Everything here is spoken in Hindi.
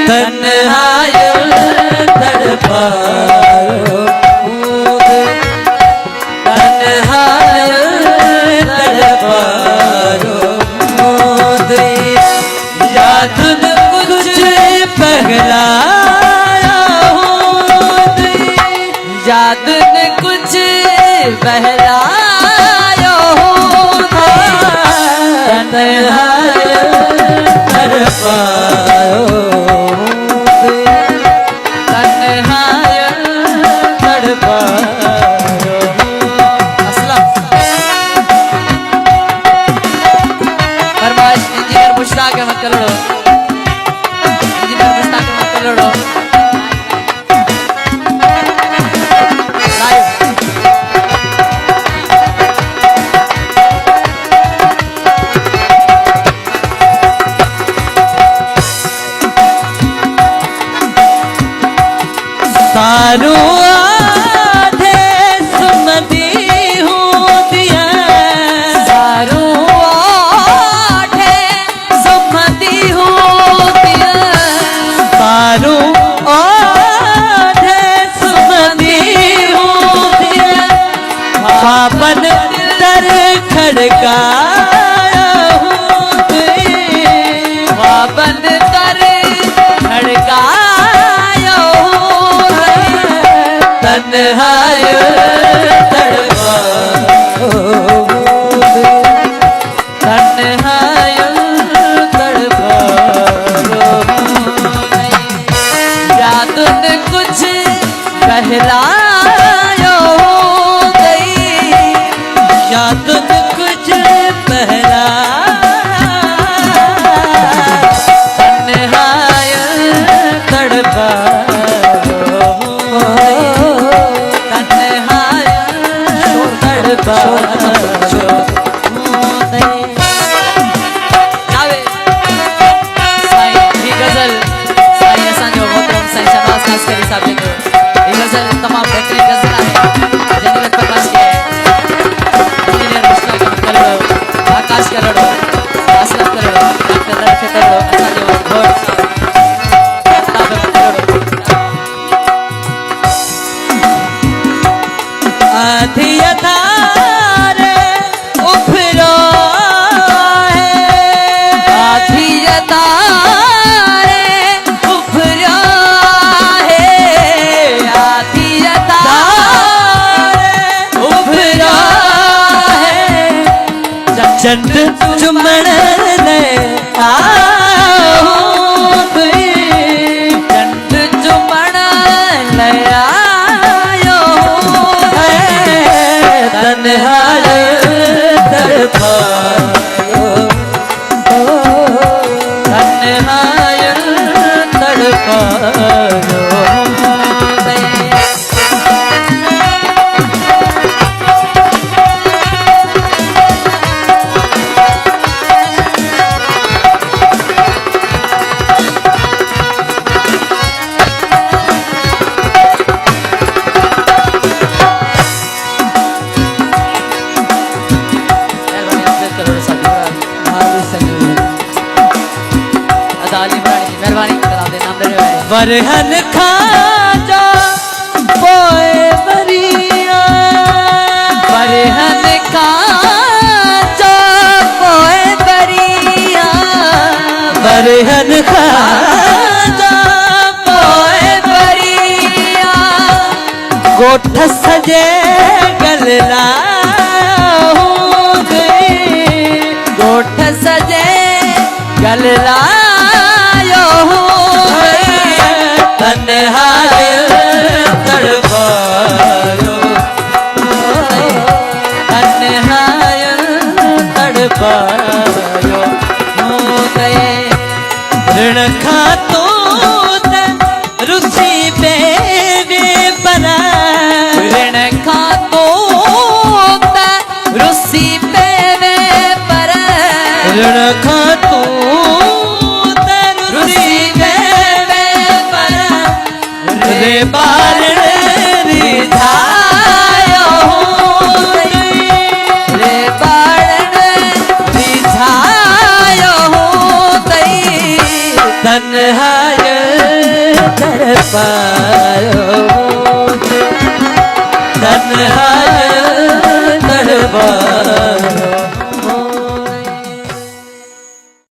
तन्हाई तड़पायो तन्हाई तड़पायो याद न कुछ पहलाया याद न कुछ पहलाया तन्हाई तड़पायो सारू आधे सुमदी हूँ दिया सारू आधे सुमदी हूँ दिया सारू आधे सुमदी हूँ दिया पापन दर खड़काया हूँ पापन दर खड़काया तन्हाई तड़पायो तन्हाई तड़पायो याद न कुछ पहलायो याद न कुछ पहला तन्हाई तड़पायो तमाम बेहतरीन गजल है जंगल प्रकाश के इंजीनियर मुश्ताक कलड़ो आकाश कलड़ो आसलम कलड़ो डॉक्टर रफी कलड़ो असाजो घोट आधी अधारे उफरो है आधी अधारे उफरो है आधी अधारे उफरो है चंद चुमन ने आओ चंद चुमन ले तन्हाई तड़पायो तन्हाई तड़पायो वरहन खाजा पोए बरिया वरहन खाजा पोए बरिया वरहन खाजा पोए बरिया गोठ सजे गलला गोठ सजे गलला तन्हाई तड़पायो तन्हाई तड़पायो ऋण खातो रुचि पे परा ऋण खातो रुचि पे परा ऋण खातो रे बारण रिझायो रे बारण रिझायो तन्हाई बाबा